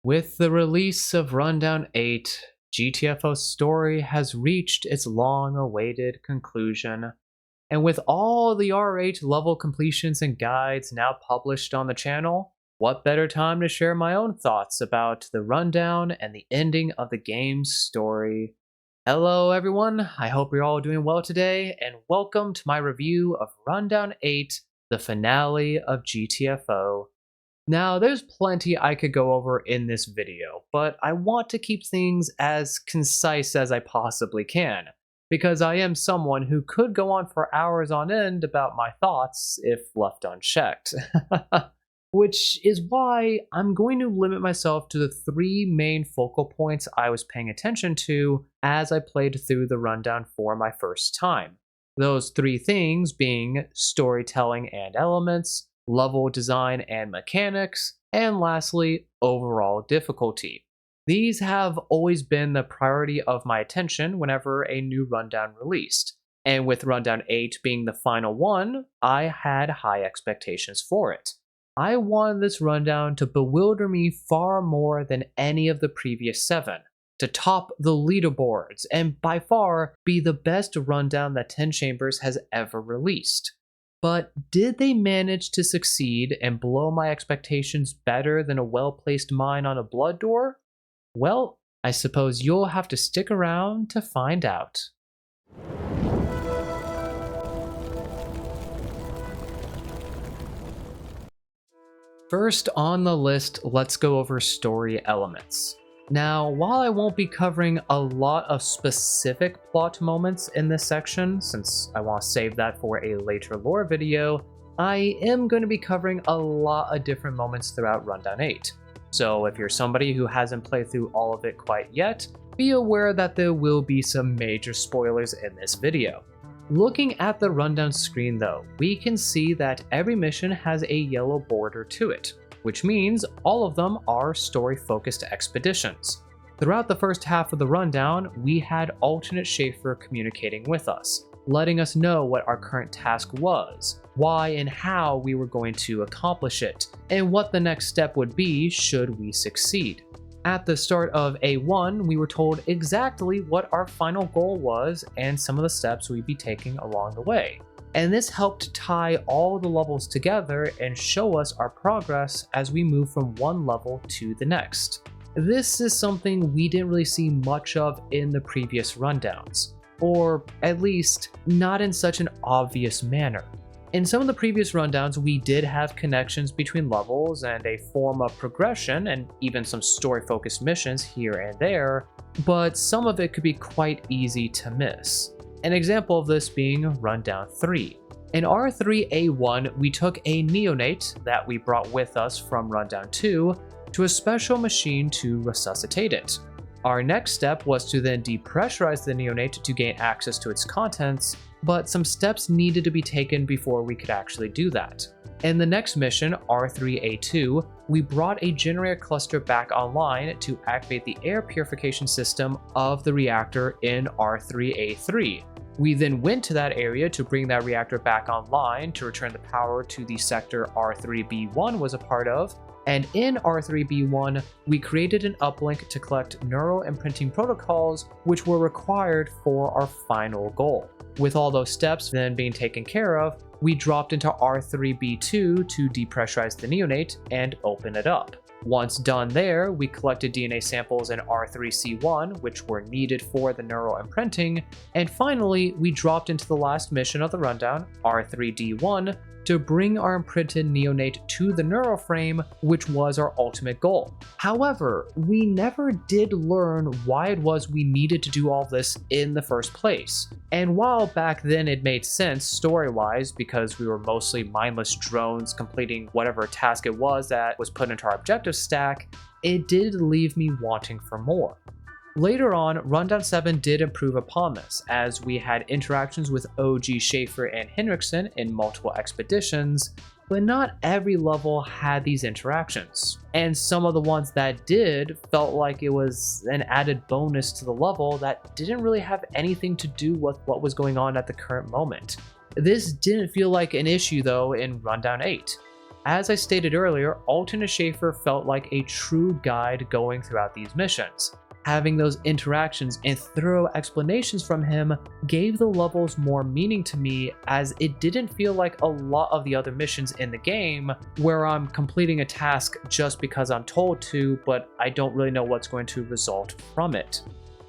With the release of Rundown 8, GTFO's story has reached its long-awaited conclusion, and with all the R8 level completions and guides now published on the channel, what better time to share my own thoughts about the rundown and the ending of the game's story. Hello everyone, I hope you're all doing well today, and welcome to my review of Rundown 8, the finale of GTFO. Now, there's plenty I could go over in this video, but I want to keep things as concise as I possibly can, because I am someone who could go on for hours on end about my thoughts if left unchecked. Which is why I'm going to limit myself to the three main focal points I was paying attention to as I played through the rundown for my first time. Those three things being storytelling and elements, level design and mechanics, and lastly, overall difficulty. These have always been the priority of my attention whenever a new rundown released, and with Rundown 8 being the final one, I had high expectations for it. I wanted this rundown to bewilder me far more than any of the previous 7, to top the leaderboards, and by far be the best rundown that 10 Chambers has ever released. But did they manage to succeed and blow my expectations better than a well-placed mine on a blood door? Well, I suppose you'll have to stick around to find out. First on the list, let's go over story elements. Now, while I won't be covering a lot of specific plot moments in this section, since I want to save that for a later lore video, I am going to be covering a lot of different moments throughout Rundown 8. So if you're somebody who hasn't played through all of it quite yet, be aware that there will be some major spoilers in this video. Looking at the rundown screen though, we can see that every mission has a yellow border to it, which means all of them are story-focused expeditions. Throughout the first half of the rundown, we had alternate Schaefer communicating with us, letting us know what our current task was, why and how we were going to accomplish it, and what the next step would be should we succeed. At the start of A1, we were told exactly what our final goal was and some of the steps we'd be taking along the way. And this helped tie all the levels together and show us our progress as we move from one level to the next. This is something we didn't really see much of in the previous rundowns, or at least not in such an obvious manner. In some of the previous rundowns, we did have connections between levels and a form of progression and even some story-focused missions here and there, but some of it could be quite easy to miss. An example of this being Rundown 3. In R3A1, we took a neonate that we brought with us from Rundown 2 to a special machine to resuscitate it. Our next step was to then depressurize the neonate to gain access to its contents, but some steps needed to be taken before we could actually do that. In the next mission, R3A2, we brought a generator cluster back online to activate the air purification system of the reactor in R3A3. We then went to that area to bring that reactor back online to return the power to the sector R3B1 was a part of, and in R3B1, we created an uplink to collect neural imprinting protocols which were required for our final goal. With all those steps then being taken care of, we dropped into R3B2 to depressurize the neonate and open it up. Once done there, we collected DNA samples in R3C1, which were needed for the neural imprinting, and finally, we dropped into the last mission of the rundown, R3D1, to bring our imprinted neonate to the neural frame, which was our ultimate goal. However, we never did learn why it was we needed to do all this in the first place. And while back then it made sense story-wise because we were mostly mindless drones completing whatever task it was that was put into our objective stack, it did leave me wanting for more. Later on, Rundown 7 did improve upon this, as we had interactions with OG Schaefer and Henriksen in multiple expeditions, but not every level had these interactions. And some of the ones that did felt like it was an added bonus to the level that didn't really have anything to do with what was going on at the current moment. This didn't feel like an issue though in Rundown 8. As I stated earlier, Alternate Schaefer felt like a true guide going throughout these missions. Having those interactions and thorough explanations from him gave the levels more meaning to me, as it didn't feel like a lot of the other missions in the game where I'm completing a task just because I'm told to, but I don't really know what's going to result from it.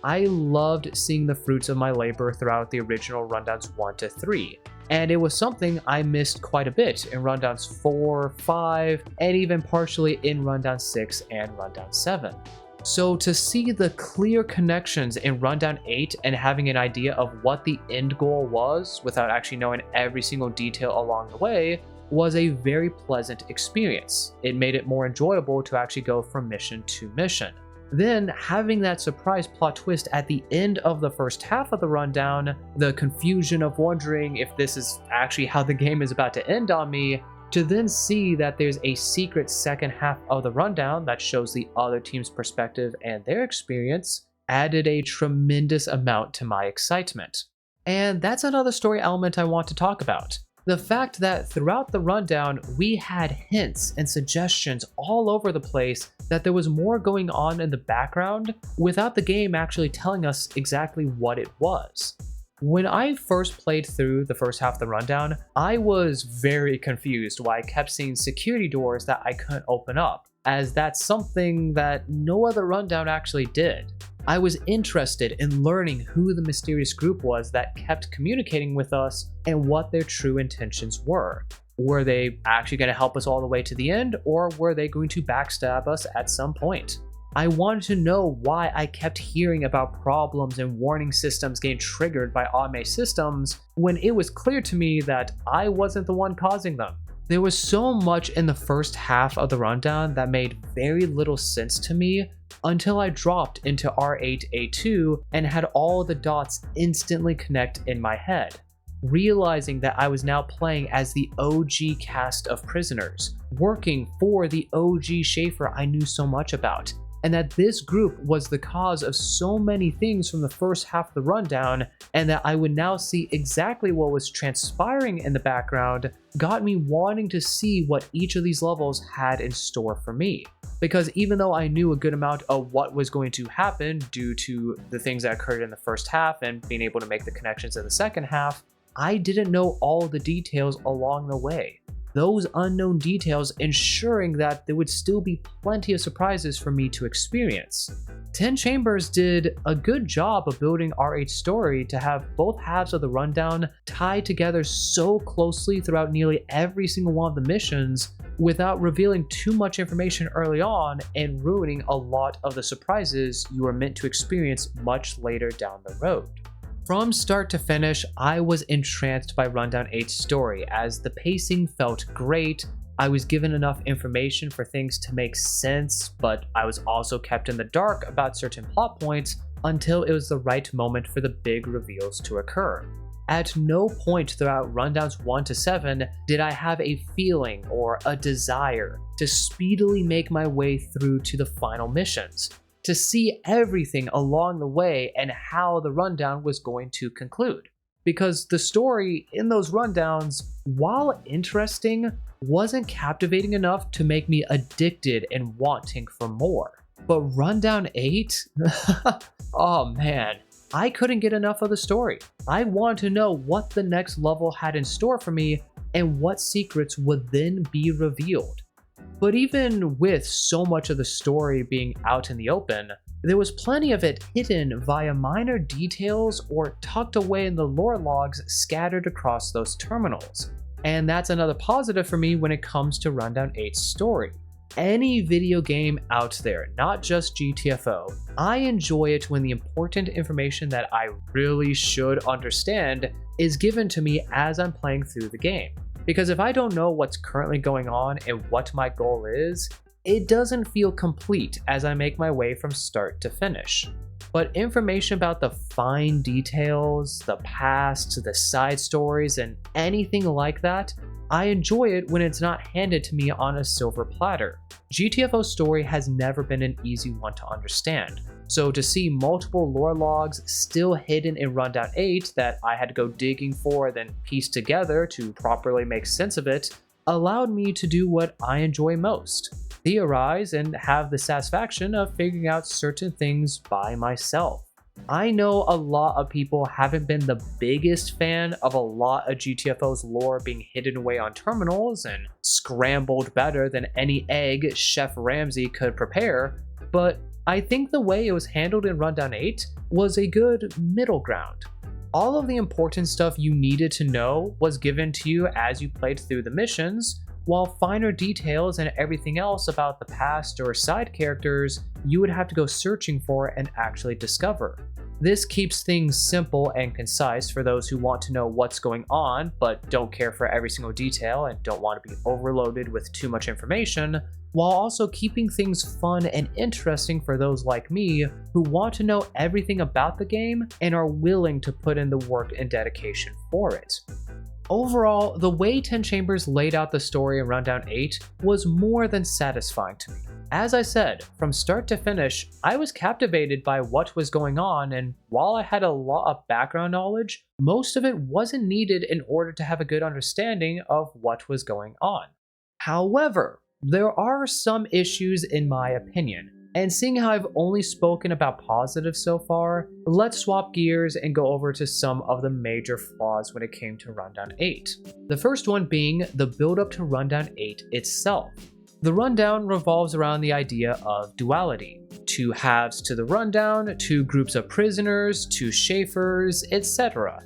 I loved seeing the fruits of my labor throughout the original rundowns 1 to 3, and it was something I missed quite a bit in rundowns 4, 5, and even partially in rundown 6 and rundown 7. So to see the clear connections in rundown 8 and having an idea of what the end goal was without actually knowing every single detail along the way was a very pleasant experience. It made it more enjoyable to actually go from mission to mission. Then having that surprise plot twist at the end of the first half of the rundown, the confusion of wondering if this is actually how the game is about to end on me, to then see that there's a secret second half of the rundown that shows the other team's perspective and their experience, added a tremendous amount to my excitement. And that's another story element I want to talk about. The fact that throughout the rundown, we had hints and suggestions all over the place that there was more going on in the background without the game actually telling us exactly what it was. When I first played through the first half of the rundown, I was very confused why I kept seeing security doors that I couldn't open up, as that's something that no other rundown actually did. I was interested in learning who the mysterious group was that kept communicating with us and what their true intentions were. Were they actually going to help us all the way to the end, or were they going to backstab us at some point? I wanted to know why I kept hearing about problems and warning systems getting triggered by automated systems when it was clear to me that I wasn't the one causing them. There was so much in the first half of the rundown that made very little sense to me until I dropped into R8A2 and had all the dots instantly connect in my head, realizing that I was now playing as the OG cast of prisoners, working for the OG Schaefer I knew so much about, and that this group was the cause of so many things from the first half of the rundown, and that I would now see exactly what was transpiring in the background got me wanting to see what each of these levels had in store for me. Because even though I knew a good amount of what was going to happen due to the things that occurred in the first half and being able to make the connections in the second half, I didn't know all the details along the way. Those unknown details ensuring that there would still be plenty of surprises for me to experience. 10 Chambers did a good job of building R8's story to have both halves of the rundown tied together so closely throughout nearly every single one of the missions without revealing too much information early on and ruining a lot of the surprises you are meant to experience much later down the road. From start to finish, I was entranced by Rundown 8's story, as the pacing felt great. I was given enough information for things to make sense, but I was also kept in the dark about certain plot points until it was the right moment for the big reveals to occur. At no point throughout Rundowns 1 to 7 did I have a feeling or a desire to speedily make my way through to the final missions, to see everything along the way and how the rundown was going to conclude. Because the story in those rundowns, while interesting, wasn't captivating enough to make me addicted and wanting for more. But Rundown 8? Oh man, I couldn't get enough of the story. I wanted to know what the next level had in store for me and what secrets would then be revealed. But even with so much of the story being out in the open, there was plenty of it hidden via minor details or tucked away in the lore logs scattered across those terminals. And that's another positive for me when it comes to Rundown 8's story. Any video game out there, not just GTFO, I enjoy it when the important information that I really should understand is given to me as I'm playing through the game. Because if I don't know what's currently going on and what my goal is, it doesn't feel complete as I make my way from start to finish. But information about the fine details, the past, the side stories, and anything like that, I enjoy it when it's not handed to me on a silver platter. GTFO's story has never been an easy one to understand, so to see multiple lore logs still hidden in Rundown 8 that I had to go digging for then piece together to properly make sense of it allowed me to do what I enjoy most: theorize and have the satisfaction of figuring out certain things by myself. I know a lot of people haven't been the biggest fan of a lot of GTFO's lore being hidden away on terminals and scrambled better than any egg Chef Ramsay could prepare, but I think the way it was handled in Rundown 8 was a good middle ground. All of the important stuff you needed to know was given to you as you played through the missions, while finer details and everything else about the past or side characters you would have to go searching for and actually discover. This keeps things simple and concise for those who want to know what's going on but don't care for every single detail and don't want to be overloaded with too much information, while also keeping things fun and interesting for those like me who want to know everything about the game and are willing to put in the work and dedication for it. Overall, the way 10 Chambers laid out the story in Rundown 8 was more than satisfying to me. As I said, from start to finish, I was captivated by what was going on, and while I had a lot of background knowledge, most of it wasn't needed in order to have a good understanding of what was going on. However, there are some issues in my opinion, and seeing how I've only spoken about positives so far, let's swap gears and go over to some of the major flaws when it came to Rundown 8. The first one being the build up to Rundown 8 itself. The rundown revolves around the idea of duality. Two halves to the rundown, two groups of prisoners, two Schaefers, etc.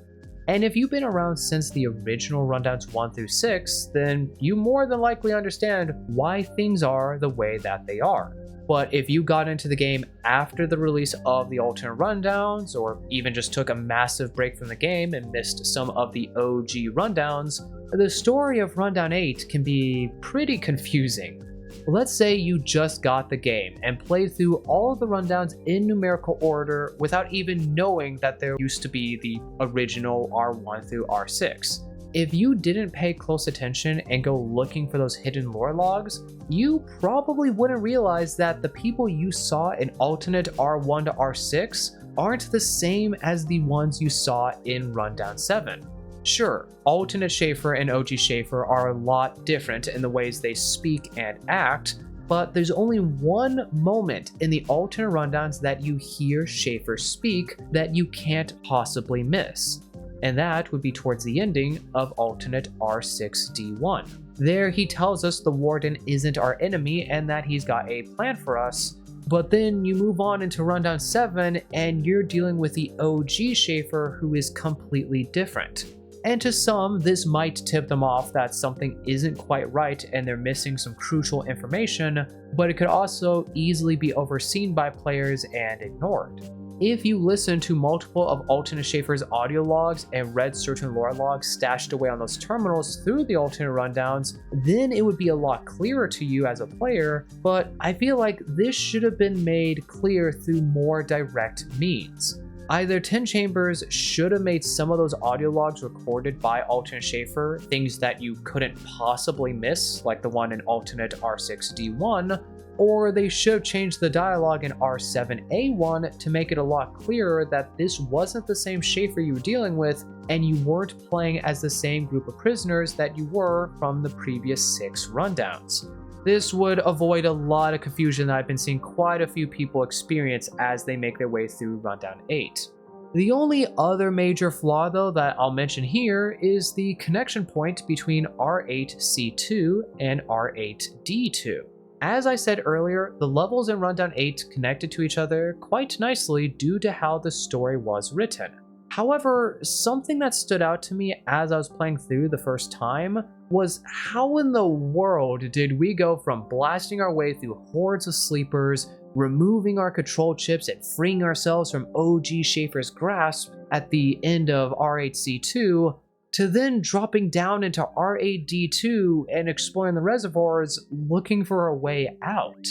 And if you've been around since the original Rundowns 1 through 6, then you more than likely understand why things are the way that they are. But if you got into the game after the release of the alternate rundowns, or even just took a massive break from the game and missed some of the OG rundowns, the story of Rundown 8 can be pretty confusing. Let's say you just got the game and played through all of the rundowns in numerical order without even knowing that there used to be the original R1 through R6. If you didn't pay close attention and go looking for those hidden lore logs, you probably wouldn't realize that the people you saw in alternate R1 to R6 aren't the same as the ones you saw in Rundown 7. Sure, alternate Schaefer and OG Schaefer are a lot different in the ways they speak and act, but there's only one moment in the alternate rundowns that you hear Schaefer speak that you can't possibly miss. And that would be towards the ending of alternate R6D1. There he tells us the Warden isn't our enemy and that he's got a plan for us, but then you move on into Rundown 7 and you're dealing with the OG Schaefer who is completely different. And to some, this might tip them off that something isn't quite right and they're missing some crucial information, but it could also easily be overseen by players and ignored. If you listen to multiple of alternate Schaefer's audio logs and read certain lore logs stashed away on those terminals through the alternate rundowns, then it would be a lot clearer to you as a player, but I feel like this should have been made clear through more direct means. Either 10 Chambers should have made some of those audio logs recorded by alternate Schaefer things that you couldn't possibly miss, like the one in alternate R6D1, or they should have changed the dialogue in R7A1 to make it a lot clearer that this wasn't the same Schaefer you were dealing with, and you weren't playing as the same group of prisoners that you were from the previous 6 rundowns. This would avoid a lot of confusion that I've been seeing quite a few people experience as they make their way through Rundown 8. The only other major flaw though that I'll mention here is the connection point between R8C2 and R8D2. As I said earlier, the levels in Rundown 8 connected to each other quite nicely due to how the story was written. However, something that stood out to me as I was playing through the first time was how in the world did we go from blasting our way through hordes of sleepers, removing our control chips and freeing ourselves from OG Schaefer's grasp at the end of R8C2, to then dropping down into R8D2 and exploring the reservoirs looking for a way out.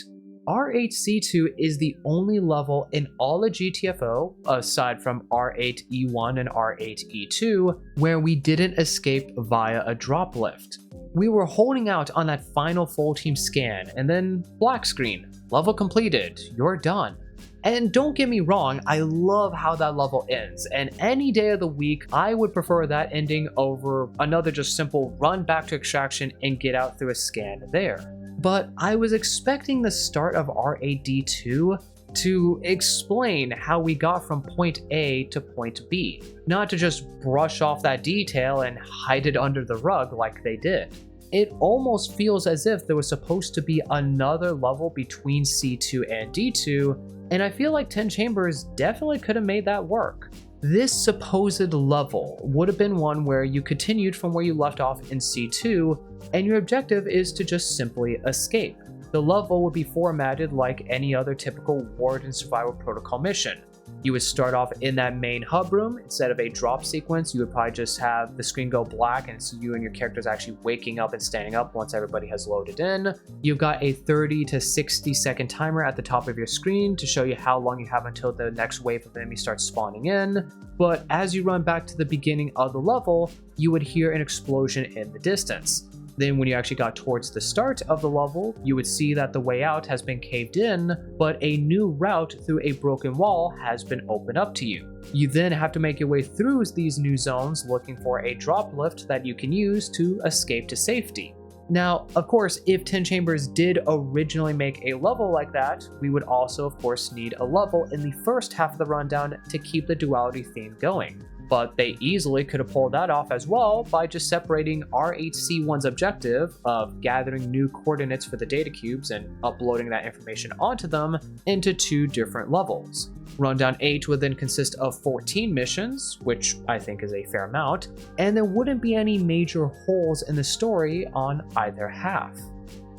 R8C2 is the only level in all of GTFO, aside from R8E1 and R8E2, where we didn't escape via a drop lift. We were holding out on that final full team scan, and then black screen, level completed, you're done. And don't get me wrong, I love how that level ends, and any day of the week, I would prefer that ending over another just simple run back to extraction and get out through a scan there. But I was expecting the start of RAD2 to explain how we got from point A to point B, not to just brush off that detail and hide it under the rug like they did. It almost feels as if there was supposed to be another level between C2 and D2, and I feel like 10 Chambers definitely could have made that work. This supposed level would have been one where you continued from where you left off in C2, and your objective is to just simply escape. The level would be formatted like any other typical Warden Survival Protocol mission. You would start off in that main hub room. Instead of a drop sequence, you would probably just have the screen go black and see you and your characters actually waking up and standing up once everybody has loaded in. You've got a 30 to 60 second timer at the top of your screen to show you how long you have until the next wave of enemies starts spawning in. But as you run back to the beginning of the level, you would hear an explosion in the distance. Then when you actually got towards the start of the level, you would see that the way out has been caved in, but a new route through a broken wall has been opened up to you. You then have to make your way through these new zones looking for a drop lift that you can use to escape to safety. Now, of course, if 10 Chambers did originally make a level like that, we would also, of course, need a level in the first half of the rundown to keep the duality theme going. But they easily could have pulled that off as well by just separating R8C1's objective of gathering new coordinates for the data cubes and uploading that information onto them into two different levels. Rundown 8 would then consist of 14 missions, which I think is a fair amount, and there wouldn't be any major holes in the story on either half.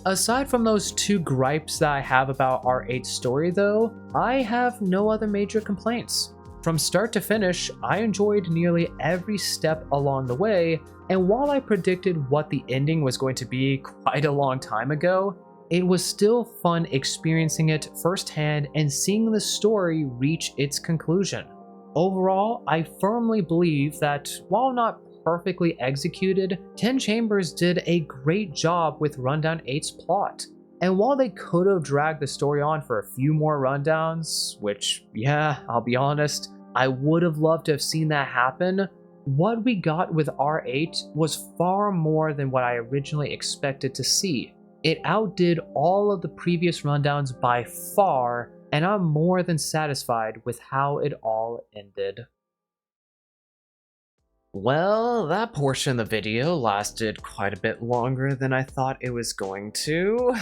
Aside from those two gripes that I have about R8's story though, I have no other major complaints. From start to finish, I enjoyed nearly every step along the way, and while I predicted what the ending was going to be quite a long time ago, it was still fun experiencing it firsthand and seeing the story reach its conclusion. Overall, I firmly believe that while not perfectly executed, 10 Chambers did a great job with Rundown 8's plot. And while they could have dragged the story on for a few more rundowns, which, yeah, I'll be honest, I would have loved to have seen that happen, what we got with R8 was far more than what I originally expected to see. It outdid all of the previous rundowns by far, and I'm more than satisfied with how it all ended. Well, that portion of the video lasted quite a bit longer than I thought it was going to.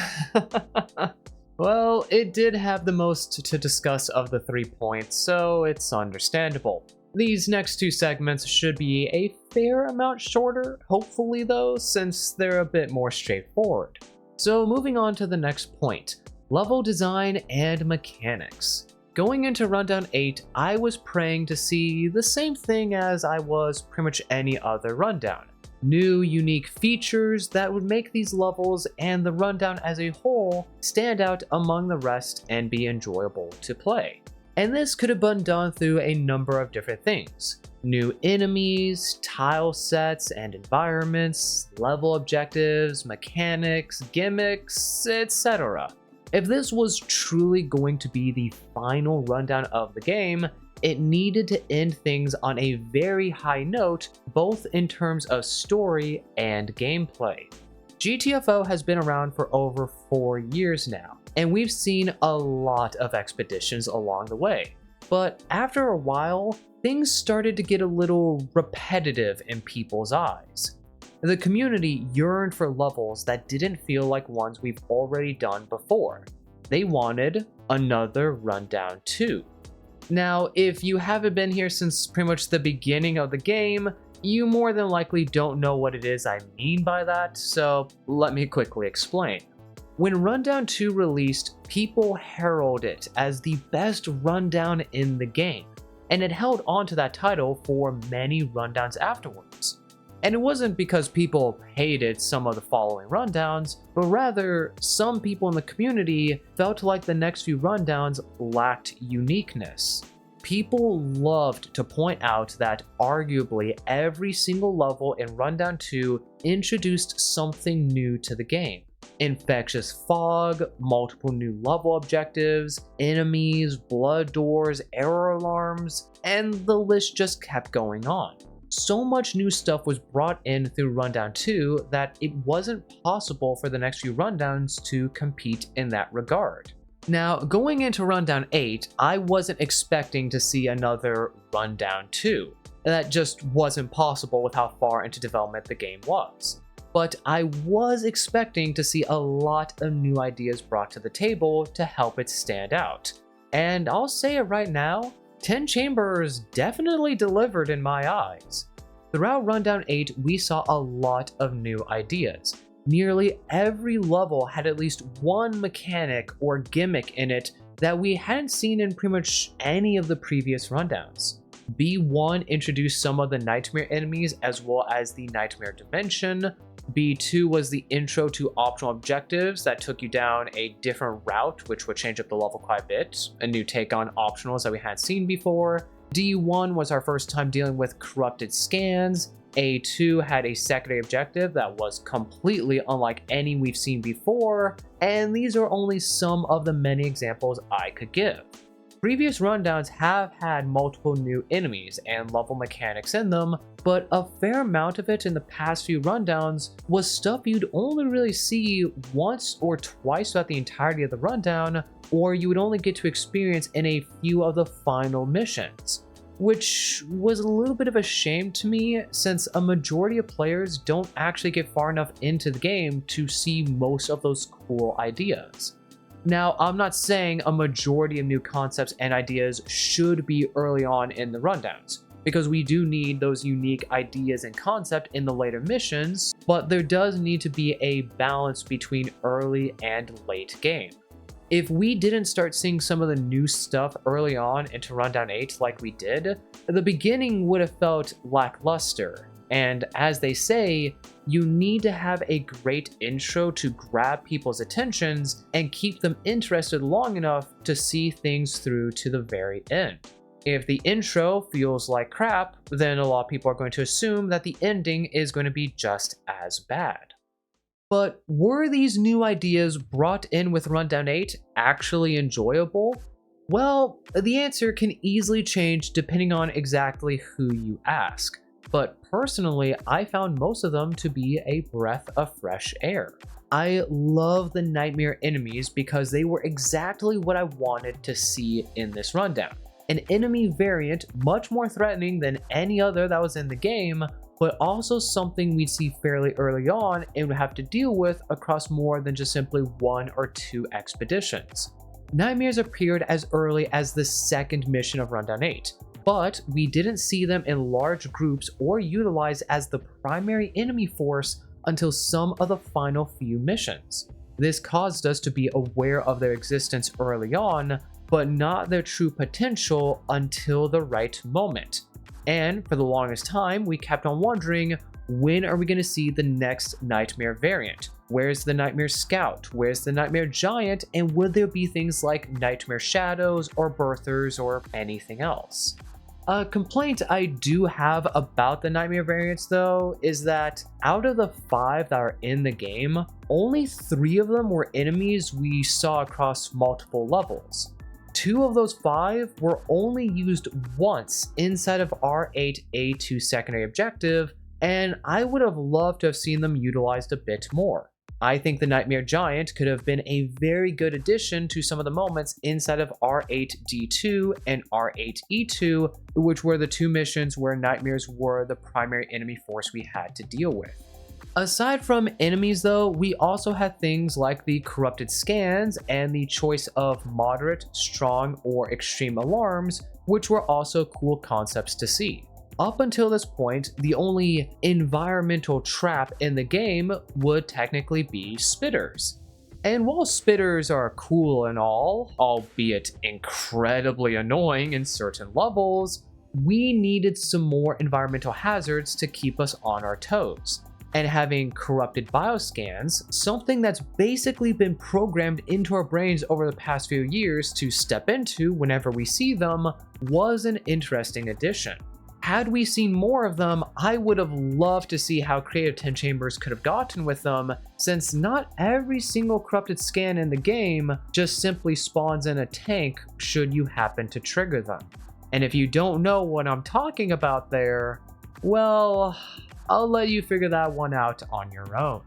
Well, it did have the most to discuss of the 3 points, so it's understandable. These next two segments should be a fair amount shorter, hopefully though, since they're a bit more straightforward. So moving on to the next point, level design and mechanics. Going into Rundown 8, I was praying to see the same thing as I was pretty much any other rundown. New, unique features that would make these levels and the rundown as a whole stand out among the rest and be enjoyable to play. And this could have been done through a number of different things. New enemies, tile sets and environments, level objectives, mechanics, gimmicks, etc. If this was truly going to be the final rundown of the game, it needed to end things on a very high note, both in terms of story and gameplay. GTFO has been around for over 4 years now, and we've seen a lot of expeditions along the way. But after a while, things started to get a little repetitive in people's eyes. The community yearned for levels that didn't feel like ones we've already done before. They wanted another Rundown 2. Now, if you haven't been here since pretty much the beginning of the game, you more than likely don't know what it is I mean by that, so let me quickly explain. When Rundown 2 released, people heralded it as the best rundown in the game, and it held on to that title for many rundowns afterwards. And it wasn't because people hated some of the following rundowns, but rather some people in the community felt like the next few rundowns lacked uniqueness. People loved to point out that arguably every single level in Rundown 2 introduced something new to the game. infectious fog, multiple new level objectives, enemies, blood doors, error alarms, and the list just kept going on. So much new stuff was brought in through Rundown 2 that it wasn't possible for the next few rundowns to compete in that regard. Now, going into Rundown 8, I wasn't expecting to see another Rundown 2. That just wasn't possible with how far into development the game was. But I was expecting to see a lot of new ideas brought to the table to help it stand out. And I'll say it right now, 10 Chambers definitely delivered in my eyes. Throughout Rundown 8, we saw a lot of new ideas. Nearly every level had at least one mechanic or gimmick in it that we hadn't seen in pretty much any of the previous rundowns. B1 introduced some of the nightmare enemies as well as the nightmare dimension. B2 was the intro to optional objectives that took you down a different route, which would change up the level quite a bit, a new take on optionals that we hadn't seen before. D1 was our first time dealing with corrupted scans. A2 had a secondary objective that was completely unlike any we've seen before, and these are only some of the many examples I could give. Previous rundowns have had multiple new enemies and level mechanics in them, but a fair amount of it in the past few rundowns was stuff you'd only really see once or twice throughout the entirety of the rundown, or you would only get to experience in a few of the final missions. Which was a little bit of a shame to me, since a majority of players don't actually get far enough into the game to see most of those cool ideas. Now, I'm not saying a majority of new concepts and ideas should be early on in the rundowns, because we do need those unique ideas and concept in the later missions, but there does need to be a balance between early and late game. If we didn't start seeing some of the new stuff early on into Rundown 8 like we did, the beginning would have felt lackluster. And as they say, you need to have a great intro to grab people's attentions and keep them interested long enough to see things through to the very end. If the intro feels like crap, then a lot of people are going to assume that the ending is going to be just as bad. But were these new ideas brought in with Rundown 8 actually enjoyable? Well, the answer can easily change depending on exactly who you ask. But personally, I found most of them to be a breath of fresh air. I love the nightmare enemies because they were exactly what I wanted to see in this rundown. An enemy variant much more threatening than any other that was in the game, but also something we'd see fairly early on and would have to deal with across more than just simply 1 or 2 expeditions. Nightmares appeared as early as the second mission of Rundown 8, but we didn't see them in large groups or utilized as the primary enemy force until some of the final few missions. This caused us to be aware of their existence early on, but not their true potential until the right moment. And for the longest time, we kept on wondering, when are we going to see the next Nightmare variant? Where's the Nightmare Scout? Where's the Nightmare Giant? And would there be things like Nightmare Shadows or Birthers or anything else? A complaint I do have about the Nightmare variants though is that out of the 5 that are in the game, only 3 of them were enemies we saw across multiple levels. 2 of those 5 were only used once inside of R8A2 secondary objective, and I would have loved to have seen them utilized a bit more. I think the Nightmare Giant could have been a very good addition to some of the moments inside of R8D2 and R8E2, which were the 2 missions where nightmares were the primary enemy force we had to deal with. Aside from enemies though, we also had things like the corrupted scans and the choice of moderate, strong, or extreme alarms, which were also cool concepts to see. Up until this point, the only environmental trap in the game would technically be spitters. And while spitters are cool and all, albeit incredibly annoying in certain levels, we needed some more environmental hazards to keep us on our toes. And having corrupted bioscans, something that's basically been programmed into our brains over the past few years to step into whenever we see them, was an interesting addition. Had we seen more of them, I would have loved to see how creative 10 Chambers could have gotten with them, since not every single corrupted scan in the game just simply spawns in a tank should you happen to trigger them. And if you don't know what I'm talking about there, well, I'll let you figure that one out on your own.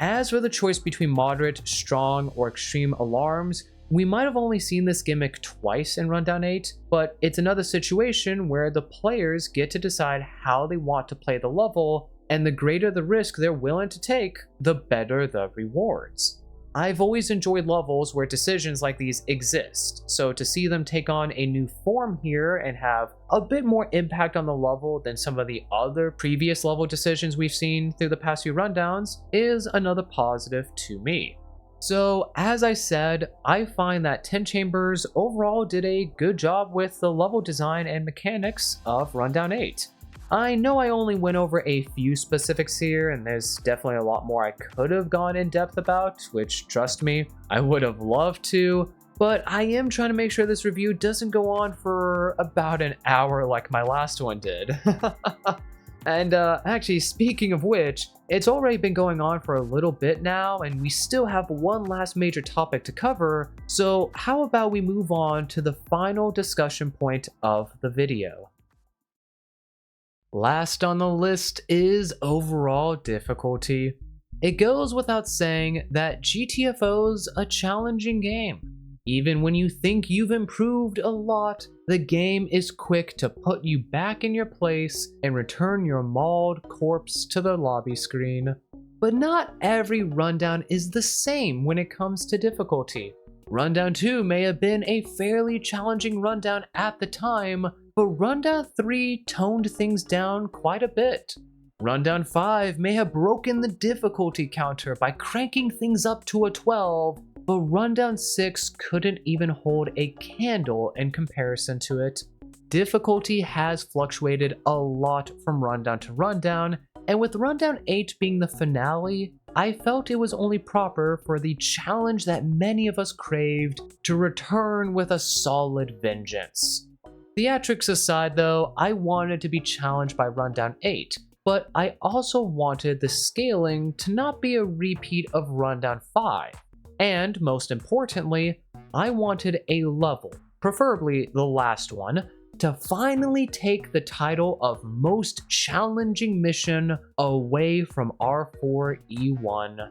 As for the choice between moderate, strong, or extreme alarms, we might have only seen this gimmick twice in Rundown 8, but it's another situation where the players get to decide how they want to play the level, and the greater the risk they're willing to take, the better the rewards. I've always enjoyed levels where decisions like these exist, so to see them take on a new form here and have a bit more impact on the level than some of the other previous level decisions we've seen through the past few rundowns is another positive to me. So, as I said, I find that 10 Chambers overall did a good job with the level design and mechanics of Rundown 8. I know I only went over a few specifics here, and there's definitely a lot more I could have gone in depth about, which, trust me, I would have loved to, but I am trying to make sure this review doesn't go on for about an hour like my last one did. And actually, speaking of which, it's already been going on for a little bit now, and we still have one last major topic to cover, so how about we move on to the final discussion point of the video. Last on the list is overall difficulty. It goes without saying that GTFO's a challenging game. Even when you think you've improved a lot, the game is quick to put you back in your place and return your mauled corpse to the lobby screen. But not every rundown is the same when it comes to difficulty. Rundown 2 may have been a fairly challenging rundown at the time, but Rundown 3 toned things down quite a bit. Rundown 5 may have broken the difficulty counter by cranking things up to a 12, but Rundown 6 couldn't even hold a candle in comparison to it. Difficulty has fluctuated a lot from rundown to rundown, and with Rundown 8 being the finale, I felt it was only proper for the challenge that many of us craved to return with a solid vengeance. Theatrics aside though, I wanted to be challenged by Rundown 8, but I also wanted the scaling to not be a repeat of Rundown 5. And most importantly, I wanted a level, preferably the last one, to finally take the title of most challenging mission away from R4E1.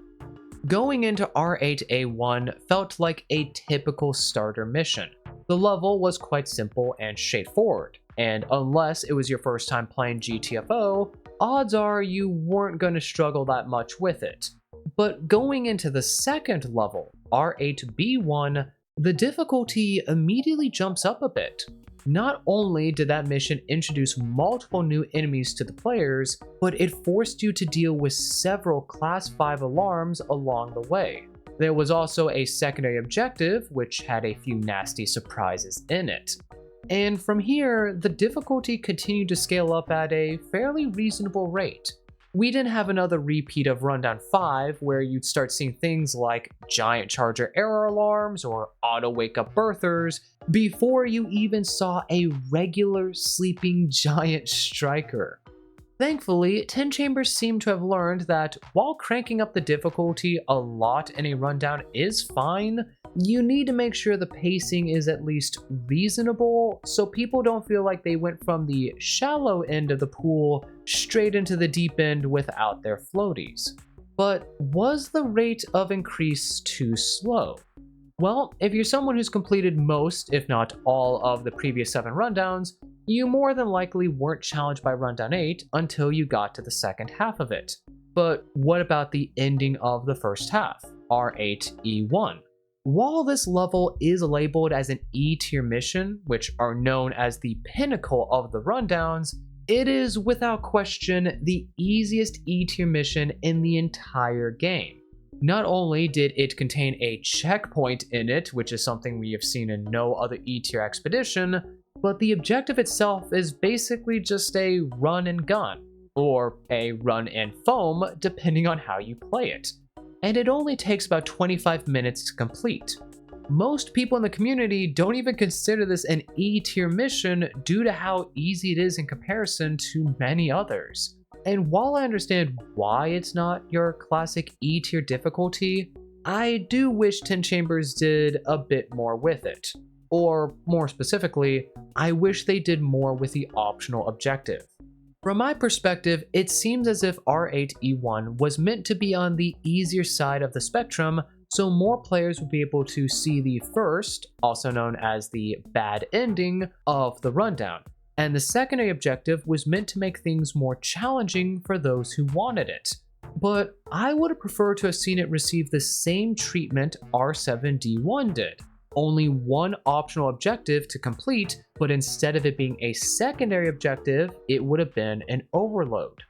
Going into R8A1 felt like a typical starter mission. The level was quite simple and straightforward, and unless it was your first time playing GTFO, odds are you weren't going to struggle that much with it. But going into the second level, R8B1, the difficulty immediately jumps up a bit. Not only did that mission introduce multiple new enemies to the players, but it forced you to deal with several Class 5 alarms along the way. There was also a secondary objective, which had a few nasty surprises in it. And from here, the difficulty continued to scale up at a fairly reasonable rate. We didn't have another repeat of Rundown 5 where you'd start seeing things like giant charger error alarms or auto wake up birthers before you even saw a regular sleeping giant striker. Thankfully, 10 Chambers seem to have learned that while cranking up the difficulty a lot in a rundown is fine, you need to make sure the pacing is at least reasonable so people don't feel like they went from the shallow end of the pool straight into the deep end without their floaties. But was the rate of increase too slow? Well, if you're someone who's completed most, if not all, of the previous 7 rundowns, you more than likely weren't challenged by Rundown 8 until you got to the second half of it. But what about the ending of the first half, R8E1? While this level is labeled as an E-tier mission, which are known as the pinnacle of the rundowns, it is without question the easiest E-tier mission in the entire game. Not only did it contain a checkpoint in it, which is something we have seen in no other E-tier expedition, but the objective itself is basically just a run and gun, or a run and foam depending on how you play it. And it only takes about 25 minutes to complete. Most people in the community don't even consider this an E tier mission due to how easy it is in comparison to many others. And while I understand why it's not your classic E tier difficulty, I do wish 10 Chambers did a bit more with it. Or more specifically, I wish they did more with the optional objective. From my perspective, it seems as if R8E1 was meant to be on the easier side of the spectrum, so more players would be able to see the first, also known as the bad ending, of the rundown. And the secondary objective was meant to make things more challenging for those who wanted it. But I would have preferred to have seen it receive the same treatment R7D1 did. Only one optional objective to complete, but instead of it being a secondary objective, it would have been an overload.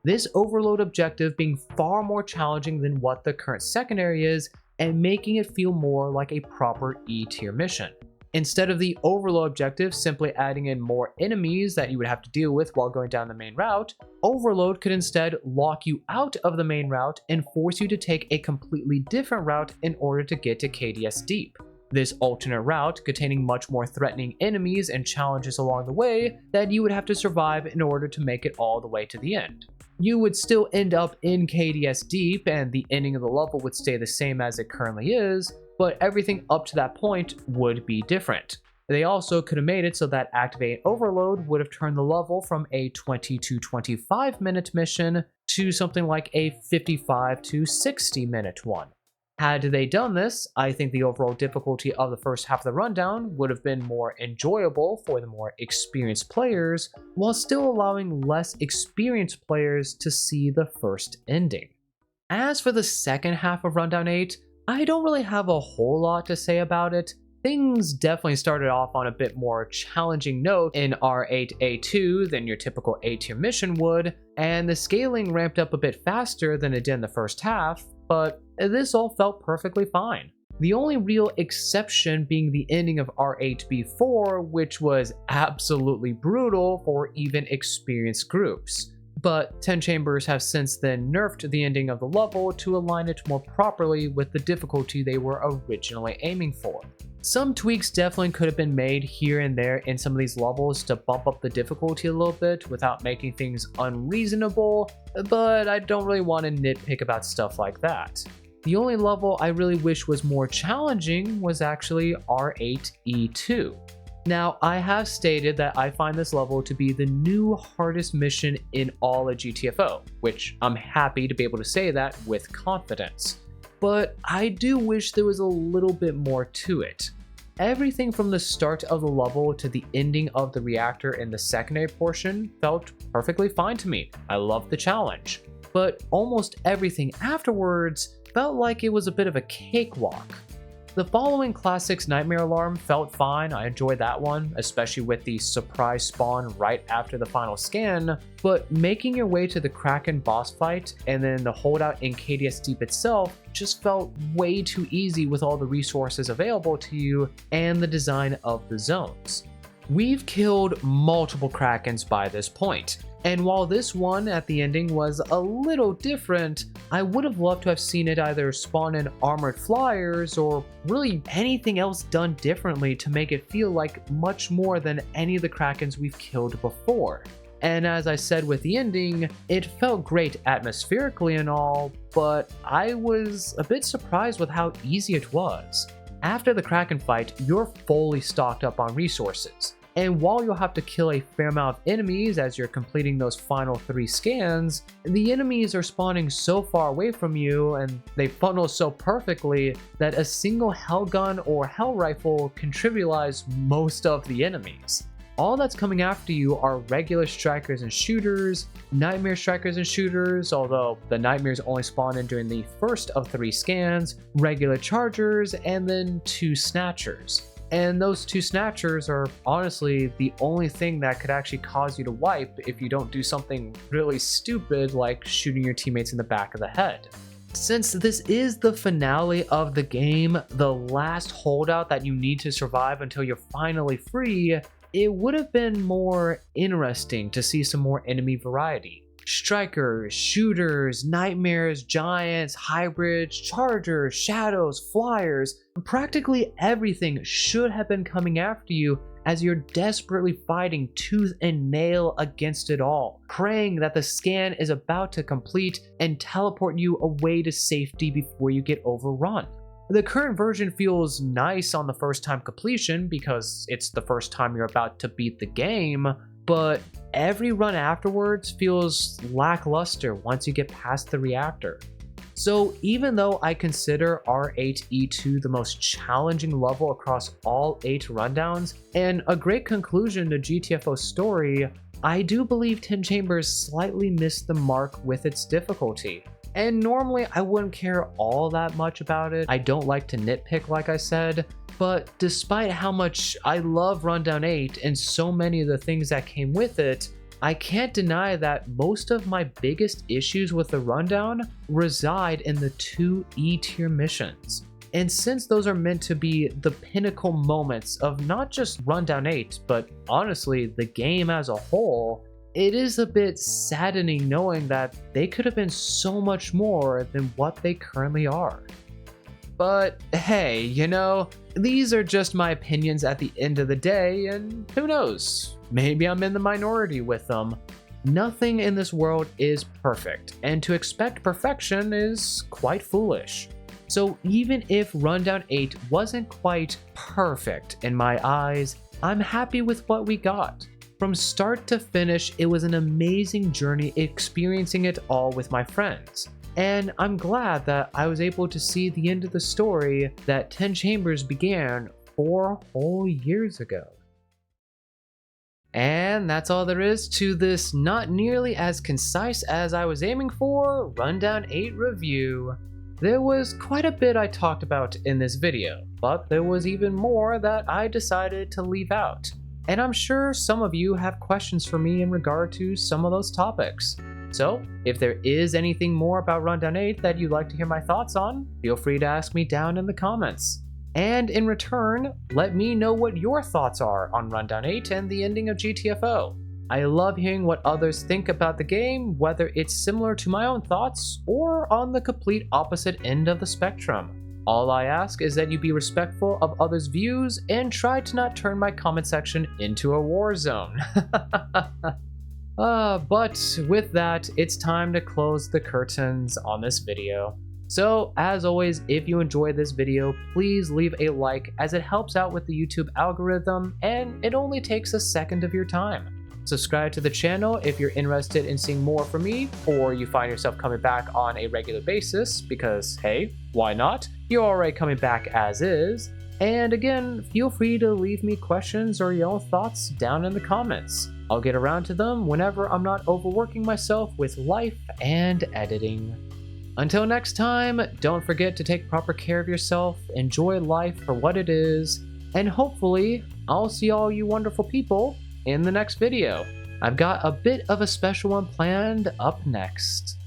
This overload objective being far more challenging than what the current secondary is, and making it feel more like a proper E tier mission. Instead of the overload objective simply adding in more enemies that you would have to deal with while going down the main route, overload could instead lock you out of the main route and force you to take a completely different route in order to get to KDS Deep. This alternate route containing much more threatening enemies and challenges along the way that you would have to survive in order to make it all the way to the end. You would still end up in KDS Deep and the ending of the level would stay the same as it currently is, but everything up to that point would be different. They also could have made it so that activating overload would have turned the level from a 20 to 25 minute mission to something like a 55 to 60 minute one. Had they done this, I think the overall difficulty of the first half of the rundown would have been more enjoyable for the more experienced players, while still allowing less experienced players to see the first ending. As for the second half of Rundown 8, I don't really have a whole lot to say about it. Things definitely started off on a bit more challenging note in R8A2 than your typical A tier mission would, and the scaling ramped up a bit faster than it did in the first half, but this all felt perfectly fine. The only real exception being the ending of R8B4, which was absolutely brutal for even experienced groups. But 10 Chambers have since then nerfed the ending of the level to align it more properly with the difficulty they were originally aiming for. Some tweaks definitely could have been made here and there in some of these levels to bump up the difficulty a little bit without making things unreasonable, but I don't really want to nitpick about stuff like that. The only level I really wish was more challenging was actually R8E2. Now, I have stated that I find this level to be the new hardest mission in all of GTFO, which I'm happy to be able to say that with confidence. But I do wish there was a little bit more to it. Everything from the start of the level to the ending of the reactor in the secondary portion felt perfectly fine to me. I loved the challenge. But almost everything afterwards felt like it was a bit of a cakewalk. The following Classics Nightmare Alarm felt fine, I enjoyed that one, especially with the surprise spawn right after the final scan, but making your way to the Kraken boss fight and then the holdout in KDS Deep itself just felt way too easy with all the resources available to you and the design of the zones. We've killed multiple Krakens by this point, and while this one at the ending was a little different, I would have loved to have seen it either spawn in armored flyers or really anything else done differently to make it feel like much more than any of the Krakens we've killed before. And as I said with the ending, it felt great atmospherically and all, but I was a bit surprised with how easy it was. After the Kraken fight, you're fully stocked up on resources. And while you'll have to kill a fair amount of enemies as you're completing those final 3 scans, the enemies are spawning so far away from you and they funnel so perfectly that a single hell gun or hell rifle can trivialize most of the enemies. All that's coming after you are regular strikers and shooters, nightmare strikers and shooters, although the nightmares only spawn in during the first of 3 scans, regular chargers, and then 2 snatchers. And those 2 snatchers are honestly the only thing that could actually cause you to wipe if you don't do something really stupid like shooting your teammates in the back of the head. Since this is the finale of the game, the last holdout that you need to survive until you're finally free, it would have been more interesting to see some more enemy variety. Strikers, shooters, nightmares, giants, hybrids, chargers, shadows, flyers. Practically everything should have been coming after you as you're desperately fighting tooth and nail against it all, praying that the scan is about to complete and teleport you away to safety before you get overrun. The current version feels nice on the first time completion because it's the first time you're about to beat the game, but every run afterwards feels lackluster once you get past the reactor. So even though I consider R8E2 the most challenging level across all 8 rundowns and a great conclusion to GTFO's story, I do believe 10 Chambers slightly missed the mark with its difficulty. And normally I wouldn't care all that much about it. I don't like to nitpick like I said, but despite how much I love Rundown 8 and so many of the things that came with it, I can't deny that most of my biggest issues with the rundown reside in the 2 E-tier missions. And since those are meant to be the pinnacle moments of not just Rundown 8, but honestly the game as a whole, it is a bit saddening knowing that they could have been so much more than what they currently are. But hey, you know, these are just my opinions at the end of the day, and who knows, maybe I'm in the minority with them. Nothing in this world is perfect, and to expect perfection is quite foolish. So even if Rundown 8 wasn't quite perfect in my eyes, I'm happy with what we got. From start to finish, it was an amazing journey experiencing it all with my friends. And I'm glad that I was able to see the end of the story that 10 Chambers began 4 whole years ago. And that's all there is to this not nearly as concise as I was aiming for Rundown 8 review. There was quite a bit I talked about in this video, but there was even more that I decided to leave out. And I'm sure some of you have questions for me in regard to some of those topics. So, if there is anything more about Rundown 8 that you'd like to hear my thoughts on, feel free to ask me down in the comments. And in return, let me know what your thoughts are on Rundown 8 and the ending of GTFO. I love hearing what others think about the game, whether it's similar to my own thoughts or on the complete opposite end of the spectrum. All I ask is that you be respectful of others' views and try to not turn my comment section into a war zone. But with that, it's time to close the curtains on this video. So, as always, if you enjoyed this video, please leave a like as it helps out with the YouTube algorithm and it only takes a second of your time. Subscribe to the channel if you're interested in seeing more from me or you find yourself coming back on a regular basis because, hey, why not? You're already coming back as is. And again, feel free to leave me questions or your own thoughts down in the comments. I'll get around to them whenever I'm not overworking myself with life and editing. Until next time, don't forget to take proper care of yourself, enjoy life for what it is, and hopefully, I'll see all you wonderful people in the next video. I've got a bit of a special one planned up next.